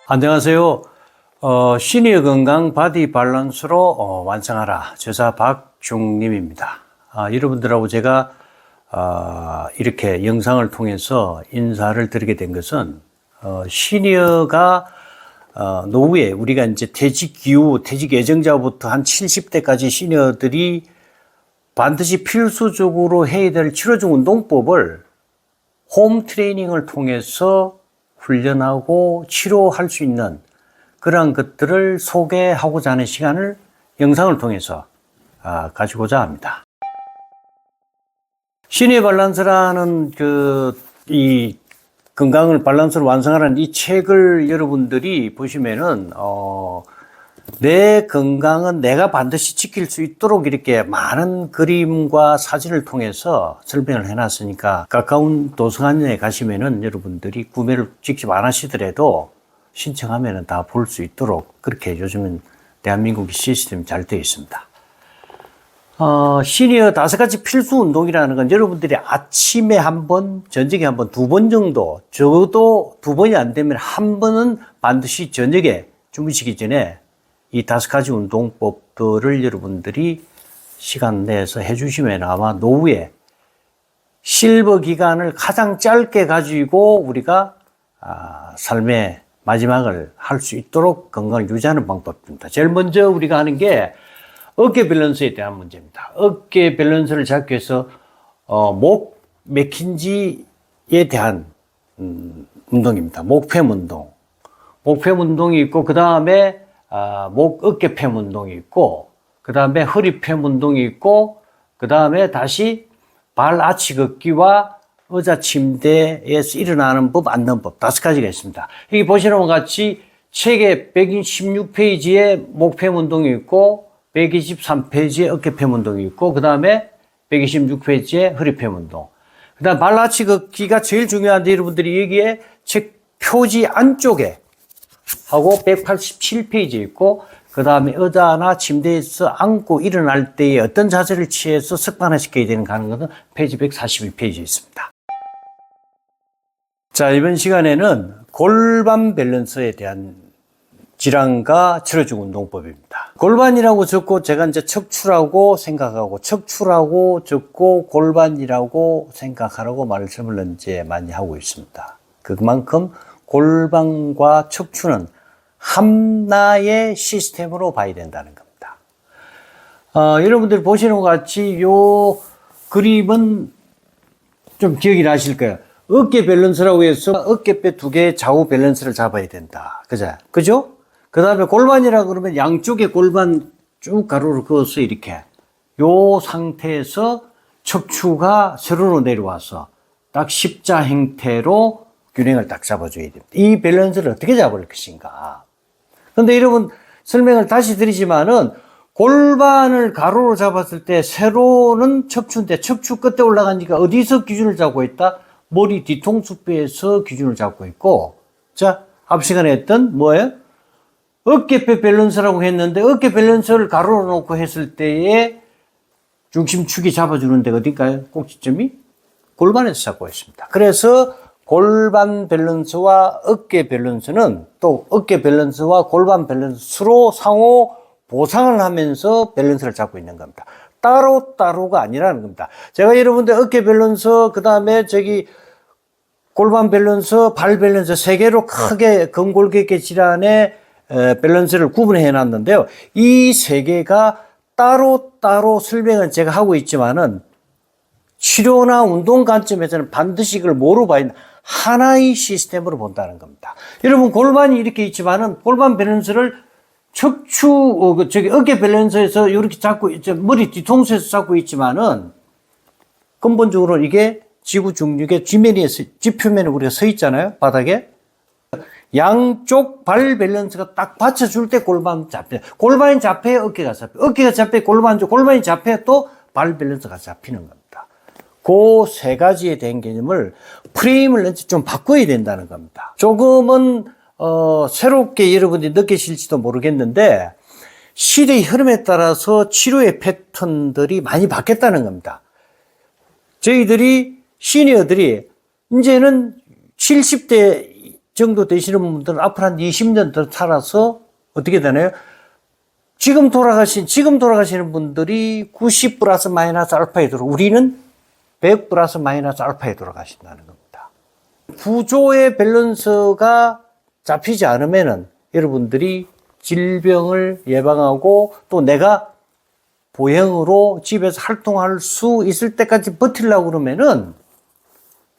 안녕하세요. 시니어 건강 바디 밸런스로 완성하라. 저자 박중림입니다. 여러분들하고 제가 이렇게 영상을 통해서 인사를 드리게 된 것은 시니어가 노후에 우리가 이제 퇴직 기후, 퇴직 예정자부터 한 70대까지 시니어들이 반드시 필수적으로 해야 될 치료적 운동법을 홈 트레이닝을 통해서 훈련하고 치료할 수 있는 그러한 것들을 소개하고자 하는 시간을 영상을 통해서 가지고자 합니다. 시니어 밸런스라는 이 건강을 밸런스를 완성하라는 이 책을 여러분들이 보시면은 내 건강은 내가 반드시 지킬 수 있도록 이렇게 많은 그림과 사진을 통해서 설명을 해놨으니까 가까운 도서관에 가시면은 여러분들이 구매를 직접 안 하시더라도 신청하면은 다 볼 수 있도록 그렇게 요즘은 대한민국의 시스템이 잘 되어 있습니다. 시니어 5가지 필수 운동이라는 건 여러분들이 아침에 한 번, 저녁에 한 번, 2번 정도, 적어도 2번이 안 되면 한 번은 반드시 저녁에 주무시기 전에 이 5가지 운동법들을 여러분들이 시간 내서 해주시면 아마 노후에 실버 기간을 가장 짧게 가지고 우리가 삶의 마지막을 할 수 있도록 건강을 유지하는 방법입니다. 제일 먼저 우리가 하는 게 어깨 밸런스에 대한 문제입니다. 어깨 밸런스를 잡기 위해서 목 맥힌지에 대한 운동입니다. 목팸 운동. 목팸 운동이 있고 그 다음에 목 어깨팸 운동이 있고 그 다음에 허리팸 운동이 있고 그 다음에 다시 발 아치 걷기와 의자 침대에서 일어나는 법, 앉는 법 5가지가 있습니다. 여기 보시는 것 같이 책의 126페이지에 목팸 운동이 있고 123페이지에 어깨팸 운동이 있고 그 다음에 126페이지에 허리팸 운동. 그 다음 발 아치 걷기가 제일 중요한데 여러분들이 여기에 책 표지 안쪽에 하고 187페이지에 있고 그 다음에 의자나 침대에서 앉고 일어날 때에 어떤 자세를 취해서 습관화시켜야 되는가 하는 것은 페이지 142페이지에 있습니다. 자, 이번 시간에는 골반 밸런스에 대한 질환과 치료적 운동법입니다. 골반이라고 적고 제가 이제 척추라고 생각하고 척추라고 적고 골반이라고 생각하라고 말씀을 이제 많이 하고 있습니다. 그만큼 골반과 척추는 하나의 시스템으로 봐야 된다는 겁니다. 여러분들 보시는 것 같이 요 그림은 좀 기억이 나실 거예요. 어깨 밸런스라고 해서 어깨뼈 2개의 좌우 밸런스를 잡아야 된다. 그죠? 그 다음에 골반이라 그러면 양쪽에 골반 쭉 가로로 그어서 이렇게 요 상태에서 척추가 세로로 내려와서 딱 십자 형태로 균형을 딱 잡아줘야 됩니다. 이 밸런스를 어떻게 잡을 것인가. 그런데 여러분 설명을 다시 드리지만은 골반을 가로로 잡았을 때 세로는 척추인데 척추 끝에 올라가니까 어디서 기준을 잡고 있다? 머리 뒤통수뼈에서 기준을 잡고 있고, 자, 앞 시간에 했던 뭐예요? 어깨뼈 밸런스라고 했는데 어깨 밸런스를 가로로 놓고 했을 때에 중심축이 잡아주는 데가 어딘가요? 꼭지점이 골반에서 잡고 있습니다. 그래서 골반 밸런스와 어깨 밸런스는 또 어깨 밸런스와 골반 밸런스로 상호 보상을 하면서 밸런스를 잡고 있는 겁니다. 따로따로가 아니라는 겁니다. 제가 여러분들 어깨 밸런스, 그 다음에 골반 밸런스, 발 밸런스 3개로 크게 근골격계 질환의 밸런스를 구분해 놨는데요. 이 3개가 따로따로 설명을 제가 하고 있지만은 치료나 운동 관점에서는 반드시 이걸 뭐로 봐야 되나? 하나의 시스템으로 본다는 겁니다. 여러분 골반이 이렇게 있지만은 골반 밸런스를 어깨 밸런스에서 이렇게 잡고 머리 뒤통수에서 잡고 있지만은 근본적으로 이게 지구 중력의 지표면에 우리가 서 있잖아요. 바닥에. 양쪽 발 밸런스가 딱 받쳐줄 때 골반 잡혀요. 골반이 잡혀야 어깨가 잡혀요. 어깨가 잡혀야 골반이 잡혀야 또 발 밸런스가 잡히는 겁니다. 그 3가지에 대한 개념을 프레임을 좀 바꿔야 된다는 겁니다. 조금은 새롭게 여러분들이 느끼실지도 모르겠는데 시대의 흐름에 따라서 치료의 패턴들이 많이 바뀌었다는 겁니다. 저희들이 시니어들이 이제는 70대 정도 되시는 분들은 앞으로 한 20년 더 살아서 어떻게 되나요? 지금 돌아가시는 분들이 90 플러스 마이너스 알파에 우리는 100 플러스 마이너스 알파에 돌아가신다는 겁니다. 구조의 밸런스가 잡히지 않으면은 여러분들이 질병을 예방하고 또 내가 보행으로 집에서 활동할 수 있을 때까지 버틸려고 그러면은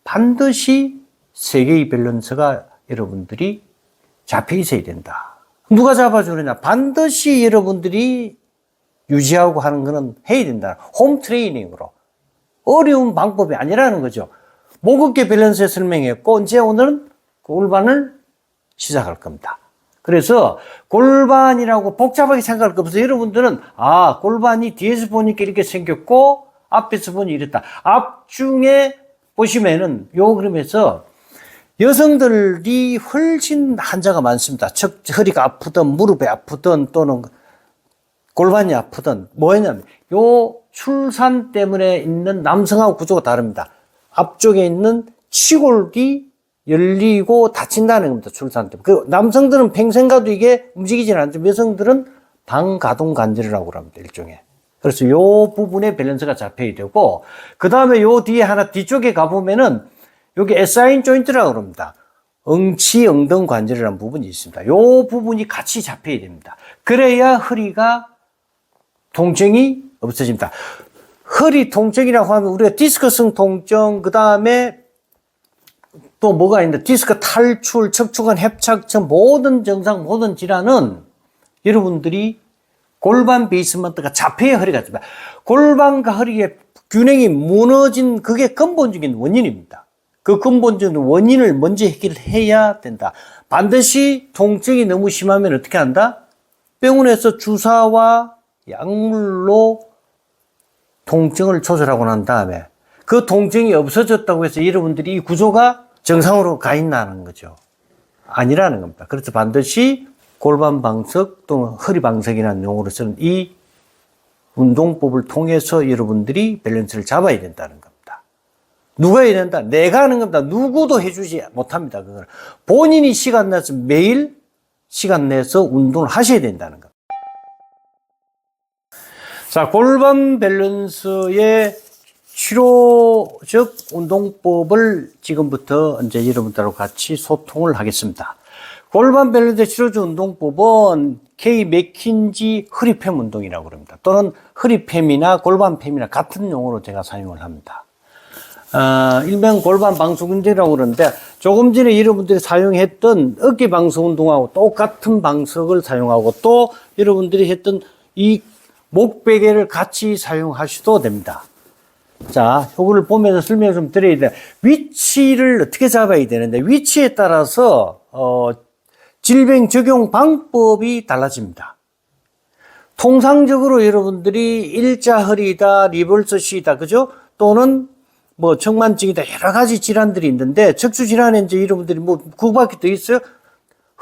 반드시 세 개의 밸런스가 여러분들이 잡혀 있어야 된다. 누가 잡아주느냐? 반드시 여러분들이 유지하고 하는 거는 해야 된다. 홈 트레이닝으로. 어려운 방법이 아니라는 거죠. 목어깨 밸런스에 설명했고, 이제 오늘은 골반을 시작할 겁니다. 그래서 골반이라고 복잡하게 생각할 거 없어요. 여러분들은, 골반이 뒤에서 보니까 이렇게 생겼고, 앞에서 보니 이랬다. 앞중에 보시면은, 요 그림에서 여성들이 훨씬 환자가 많습니다. 즉, 허리가 아프든, 무릎이 아프든, 또는 골반이 아프든, 뭐냐면, 요 출산 때문에 있는 남성하고 구조가 다릅니다. 앞쪽에 있는 치골이 열리고 다친다는 겁니다. 출산 때문에. 그 남성들은 평생 가도 이게 움직이질 않죠. 여성들은 방가동 관절이라고 합니다. 일종의. 그래서 요 부분에 밸런스가 잡혀야 되고, 그 다음에 요 뒤에 하나 뒤쪽에 가보면은 여기 SIN 조인트라고 합니다. 엉치 엉덩 관절이라는 부분이 있습니다. 요 부분이 같이 잡혀야 됩니다. 그래야 허리가 통증이 없어집니다. 허리 통증이라고 하면 우리가 디스크성 통증, 그 다음에 또 뭐가 있는데 디스크 탈출, 척추관 협착증, 모든 증상, 모든 질환은 여러분들이 골반 베이스먼트가 잡혀야 허리가 됩니다. 골반과 허리의 균형이 무너진 그게 근본적인 원인입니다. 그 근본적인 원인을 먼저 해결해야 된다. 반드시 통증이 너무 심하면 어떻게 한다? 병원에서 주사와 약물로 통증을 조절하고 난 다음에 그 통증이 없어졌다고 해서 여러분들이 이 구조가 정상으로 가 있나는 거죠. 아니라는 겁니다. 그래서 반드시 골반 방석 또는 허리 방석이라는 용어로 쓰는 이 운동법을 통해서 여러분들이 밸런스를 잡아야 된다는 겁니다. 누가 해야 된다? 내가 하는 겁니다. 누구도 해주지 못합니다. 그걸 본인이 시간 내서 매일 시간 내서 운동을 하셔야 된다는 겁니다. 자, 골반 밸런스의 치료적 운동법을 지금부터 이제 여러분들하고 같이 소통을 하겠습니다. 골반 밸런스 치료적 운동법은 K 맥킨지 허리팸 운동이라고 합니다. 또는 허리팸이나 골반팸이나 같은 용어로 제가 사용을 합니다. 일명 골반 방석 운동이라고 그러는데 조금 전에 여러분들이 사용했던 어깨 방석 운동하고 똑같은 방석을 사용하고 또 여러분들이 했던 이 목베개를 같이 사용하셔도 됩니다. 자, 요거를 보면서 설명을 좀 드려야 돼요. 위치를 어떻게 잡아야 되는데 위치에 따라서 질병 적용 방법이 달라집니다. 통상적으로 여러분들이 일자 허리다, 리버스 C다, 그죠? 또는 뭐 청만증이다, 여러 가지 질환들이 있는데 척추 질환에 이제 여러분들이 뭐 그거밖에 더 있어요?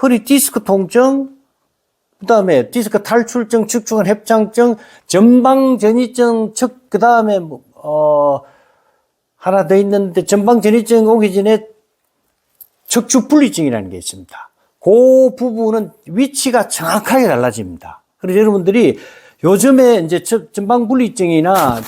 허리 디스크 통증, 그 다음에 디스크 탈출증, 척추관 협착증, 전방전이증, 그 다음에 하나 더 있는데 전방전이증 오기 전에 척추분리증이라는 게 있습니다. 그 부분은 위치가 정확하게 달라집니다. 그래서 여러분들이 요즘에 이제 전방분리증이나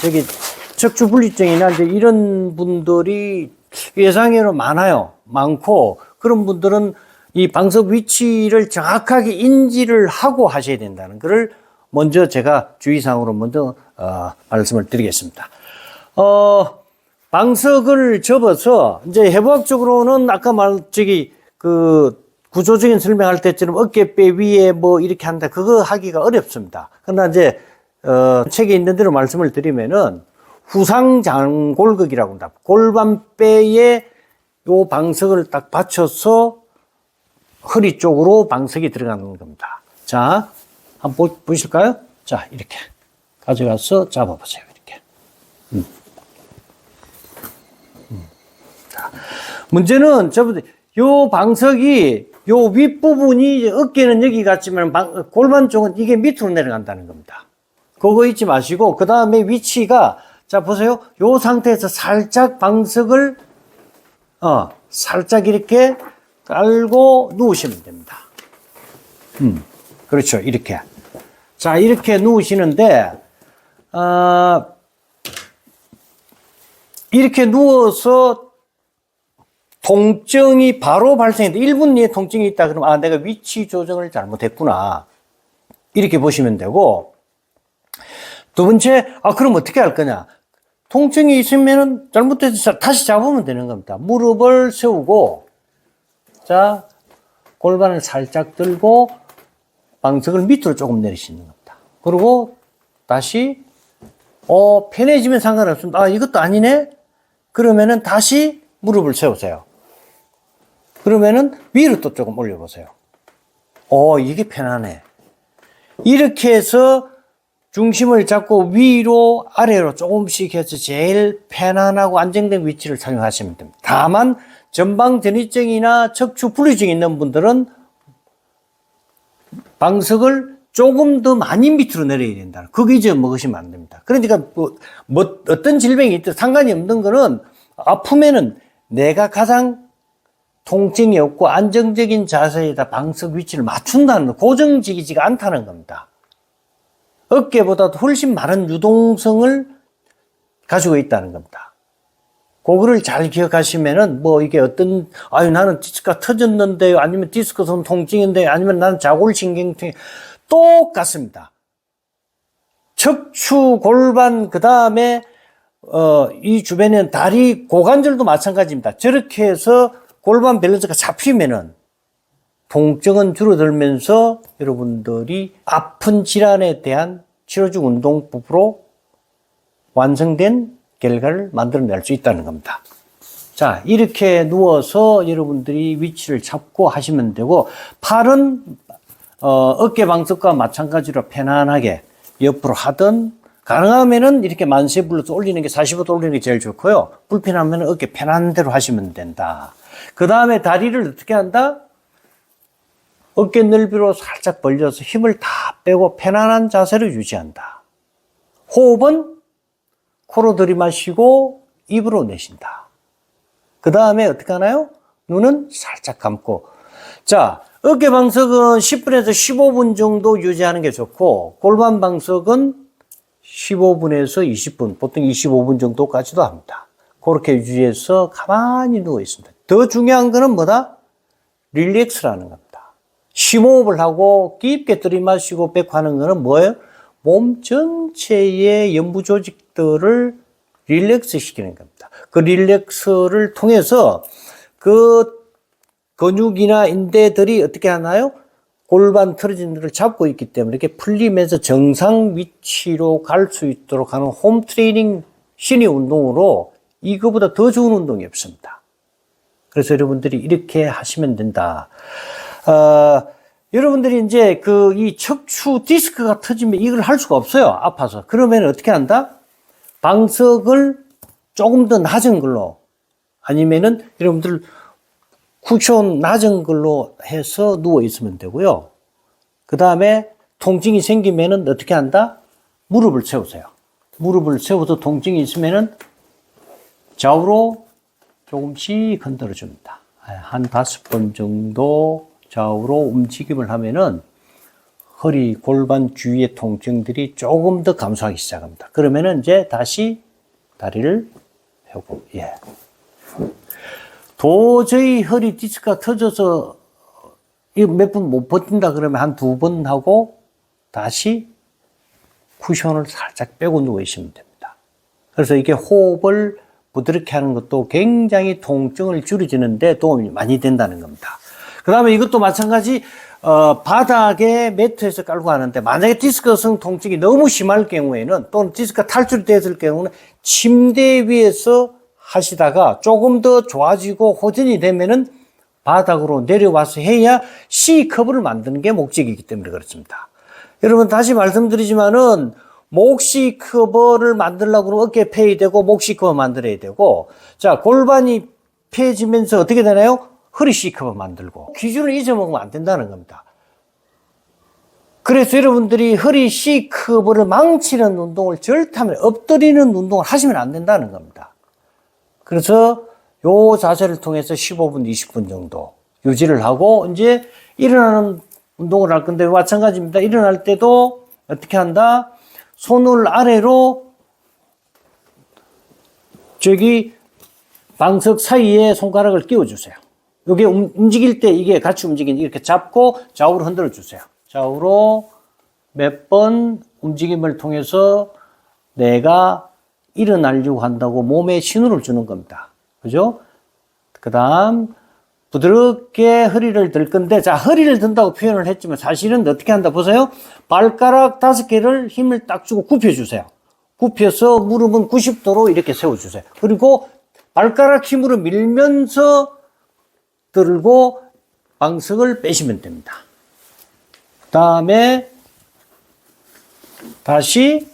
척추분리증이나 이제 이런 분들이 예상외로 많고 그런 분들은 이 방석 위치를 정확하게 인지를 하고 하셔야 된다는 것을 먼저 제가 주의사항으로 먼저 말씀을 드리겠습니다. 방석을 접어서 이제 해부학적으로는 아까 구조적인 설명할 때처럼 어깨뼈 위에 뭐 이렇게 한다 그거 하기가 어렵습니다. 그러나 이제 책에 있는 대로 말씀을 드리면은 후상장골극이라고 합니다. 골반뼈에 요 방석을 딱 받쳐서 허리 쪽으로 방석이 들어가는 겁니다. 자, 한번 보실까요? 자, 이렇게 가져가서 잡아보세요. 이렇게. 자, 문제는 요 방석이 요 윗부분이 어깨는 여기 같지만 골반 쪽은 이게 밑으로 내려간다는 겁니다. 그거 잊지 마시고 그 다음에 위치가 자 보세요. 요 상태에서 살짝 방석을 살짝 이렇게 깔고 누우시면 됩니다. 그렇죠. 이렇게. 자, 이렇게 누우시는데, 이렇게 누워서 통증이 바로 발생했는데 1분 내에 통증이 있다 그러면 내가 위치 조정을 잘못했구나. 이렇게 보시면 되고, 두 번째, 그럼 어떻게 할 거냐? 통증이 있으면은 잘못해서 다시 잡으면 되는 겁니다. 무릎을 세우고, 자, 골반을 살짝 들고, 방석을 밑으로 조금 내리시는 겁니다. 그리고 다시, 편해지면 상관없습니다. 이것도 아니네? 그러면은 다시 무릎을 세우세요. 그러면은 위로 또 조금 올려보세요. 이게 편하네. 이렇게 해서 중심을 잡고 위로 아래로 조금씩 해서 제일 편안하고 안정된 위치를 사용하시면 됩니다. 다만 전방 전이증이나 척추 분리증이 있는 분들은 방석을 조금 더 많이 밑으로 내려야 된다. 거기 이제 먹으시면 안 됩니다. 그러니까 어떤 질병이 있든 상관이 없는 거는 아프면은 내가 가장 통증이 없고 안정적인 자세에다 방석 위치를 맞춘다는 거, 고정지기지가 않다는 겁니다. 어깨보다도 훨씬 많은 유동성을 가지고 있다는 겁니다. 그거를 잘 기억하시면은 이게 나는 디스크가 터졌는데요, 아니면 디스크선 통증인데요, 아니면 나는 자골신경통이 똑같습니다. 척추, 골반, 그 다음에 이 주변에는 다리, 고관절도 마찬가지입니다. 저렇게 해서 골반 밸런스가 잡히면은 통증은 줄어들면서 여러분들이 아픈 질환에 대한 치료적 운동법으로 완성된 결과를 만들어낼 수 있다는 겁니다. 자, 이렇게 누워서 여러분들이 위치를 잡고 하시면 되고, 팔은 어깨 방석과 마찬가지로 편안하게 옆으로 하든, 가능하면은 이렇게 만세 불러서 올리는 게 45도 올리는 게 제일 좋고요. 불편하면 어깨 편한 대로 하시면 된다. 그 다음에 다리를 어떻게 한다? 어깨 넓이로 살짝 벌려서 힘을 다 빼고 편안한 자세를 유지한다. 호흡은 코로 들이마시고 입으로 내쉰다. 그 다음에 어떻게 하나요? 눈은 살짝 감고. 자, 어깨 방석은 10분에서 15분 정도 유지하는 게 좋고, 골반 방석은 15분에서 20분, 보통 25분 정도까지도 합니다. 그렇게 유지해서 가만히 누워 있습니다. 더 중요한 거는 뭐다? 릴렉스라는 겁니다. 심호흡을 하고 깊게 들이마시고 뱉고 하는 거는 뭐예요? 몸 전체의 연부 조직들을 릴렉스 시키는 겁니다. 그 릴렉스를 통해서 그 근육이나 인대들이 어떻게 하나요? 골반 틀어진 데를 잡고 있기 때문에 이렇게 풀리면서 정상 위치로 갈 수 있도록 하는 홈 트레이닝 신의 운동으로 이거보다 더 좋은 운동이 없습니다. 그래서 여러분들이 이렇게 하시면 된다. 여러분들이 이제 이 척추 디스크가 터지면 이걸 할 수가 없어요. 아파서. 그러면 어떻게 한다? 방석을 조금 더 낮은 걸로, 아니면은 여러분들 쿠션 낮은 걸로 해서 누워 있으면 되고요. 그 다음에 통증이 생기면은 어떻게 한다? 무릎을 세우세요. 무릎을 세워서 통증이 있으면은 좌우로 조금씩 흔들어 줍니다. 한 5번 정도 좌우로 움직임을 하면은 허리, 골반 주위의 통증들이 조금 더 감소하기 시작합니다. 그러면은 이제 다시 다리를 펴고, 도저히 허리 디스크가 터져서 몇 분 못 버틴다 그러면 한 2번 하고 다시 쿠션을 살짝 빼고 누워 있으면 됩니다. 그래서 이게 호흡을 부드럽게 하는 것도 굉장히 통증을 줄여주는데 도움이 많이 된다는 겁니다. 그 다음에 이것도 마찬가지, 바닥에 매트에서 깔고 하는데, 만약에 디스크성 통증이 너무 심할 경우에는, 또는 디스크가 탈출됐을 경우는 침대 위에서 하시다가 조금 더 좋아지고 호전이 되면은 바닥으로 내려와서 해야 C커브를 만드는 게 목적이기 때문에 그렇습니다. 여러분, 다시 말씀드리지만은, 목 C커버를 만들려고 그러면 어깨 펴야 되고, 목 C커버 만들어야 되고, 자, 골반이 펴지면서 어떻게 되나요? 허리 C커버 만들고. 기준을 잊어먹으면 안 된다는 겁니다. 그래서 여러분들이 허리 C커버를 망치는 운동을 절대 하면, 엎드리는 운동을 하시면 안 된다는 겁니다. 그래서 요 자세를 통해서 15분, 20분 정도 유지를 하고 이제 일어나는 운동을 할 건데 마찬가지입니다. 일어날 때도 어떻게 한다? 손을 아래로 저기 방석 사이에 손가락을 끼워주세요. 여기 움직일 때 이게 같이 움직이는 이렇게 잡고 좌우로 흔들어 주세요. 좌우로 몇 번 움직임을 통해서 내가 일어나려고 한다고 몸에 신호를 주는 겁니다. 그죠? 그 다음 부드럽게 허리를 들 건데, 자, 허리를 든다고 표현을 했지만 사실은 어떻게 한다 보세요. 발가락 5개를 힘을 딱 주고 굽혀주세요. 굽혀서 무릎은 90도로 이렇게 세워주세요. 그리고 발가락 힘으로 밀면서 들고 방석을 빼시면 됩니다. 그 다음에 다시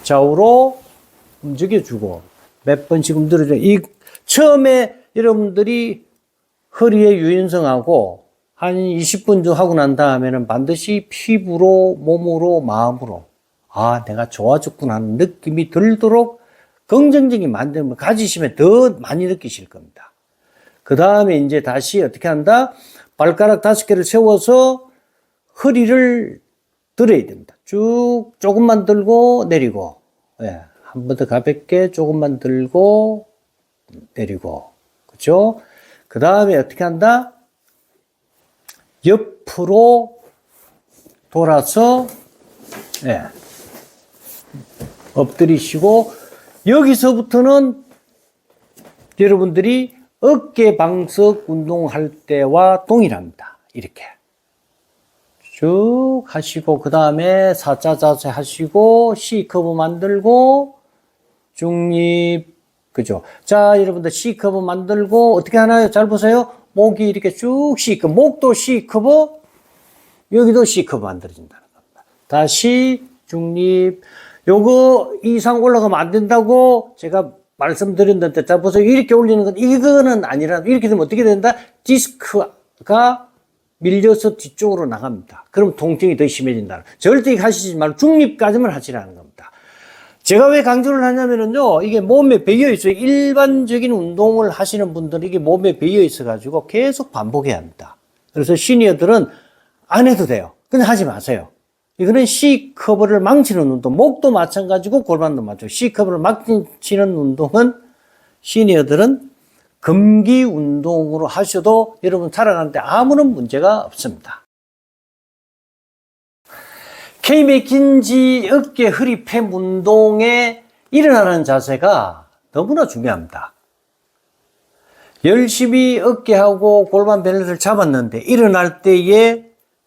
좌우로 움직여주고 몇 번씩 움직여줘. 이 처음에 여러분들이 허리에 유연성하고 한 20분 정도 하고 난 다음에는 반드시 피부로, 몸으로, 마음으로 내가 좋아졌구나 하는 느낌이 들도록 긍정적인 만듦을 가지시면 더 많이 느끼실 겁니다. 그 다음에 이제 다시 어떻게 한다? 발가락 5개를 세워서 허리를 들어야 됩니다. 쭉 조금만 들고 내리고, 예, 한 번 더 가볍게 조금만 들고 내리고, 그렇죠? 그 다음에 어떻게 한다? 옆으로 돌아서, 예, 엎드리시고, 여기서부터는 여러분들이 어깨 방석 운동할 때와 동일합니다. 이렇게 쭉 하시고 그 다음에 사자 자세 하시고 C커브 만들고 중립, 그죠? 자, 여러분들 C커브 만들고 어떻게 하나요? 잘 보세요. 목이 이렇게 쭉 C커브, 목도 C커브, 여기도 C커브 만들어진다는 겁니다. 다시 중립. 요거 이상 올라가면 안 된다고 제가 말씀드렸는데, 자, 보세요. 이렇게 올리는 건, 이거는 아니라, 이렇게 되면 어떻게 된다? 디스크가 밀려서 뒤쪽으로 나갑니다. 그럼 통증이 더 심해진다. 절대 하시지 말고 중립까지만 하시라는 겁니다. 제가 왜 강조를 하냐면요, 이게 몸에 배어 있어요. 일반적인 운동을 하시는 분들은 이게 몸에 배어 있어가지고 계속 반복해야 합니다. 그래서 시니어들은 안 해도 돼요. 근데 하지 마세요. 이거는 C커브를 망치는 운동, 목도 마찬가지고 골반도 마찬가지고 C커브를 망치는 운동은 시니어들은 금기 운동으로 하셔도 여러분 살아가는데 아무런 문제가 없습니다. K-맥킨지 어깨 허리 팸 운동에 일어나는 자세가 너무나 중요합니다. 열심히 어깨하고 골반 밸런스를 잡았는데 일어날 때에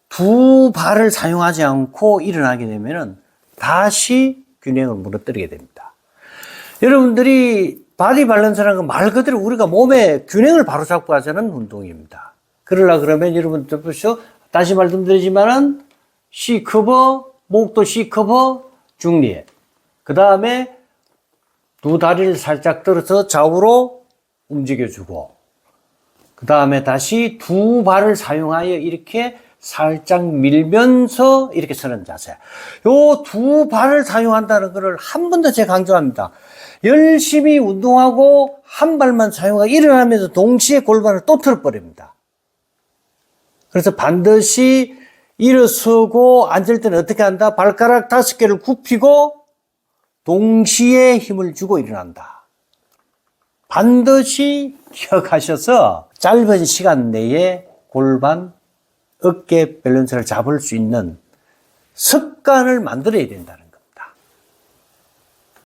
두 발을 사용하지 않고 일어나게 되면 다시 균형을 무너뜨리게 됩니다. 여러분들이 바디 밸런스라는 건 말 그대로 우리가 몸의 균형을 바로잡고 하자는 운동입니다. 그러려 그러면 여러분들 보시죠. 다시 말씀드리지만은 C커버, 목도 C커버, 중립. 그 다음에 두 다리를 살짝 들어서 좌우로 움직여주고, 그 다음에 다시 두 발을 사용하여 이렇게 살짝 밀면서 이렇게 서는 자세. 요 두 발을 사용한다는 것을 한 번 더 제가 강조합니다. 열심히 운동하고 한 발만 사용하고 일어나면서 동시에 골반을 또 틀어버립니다. 그래서 반드시 일어서고 앉을 때는 어떻게 한다? 발가락 5개를 굽히고 동시에 힘을 주고 일어난다. 반드시 기억하셔서 짧은 시간 내에 골반, 어깨 밸런스를 잡을 수 있는 습관을 만들어야 된다는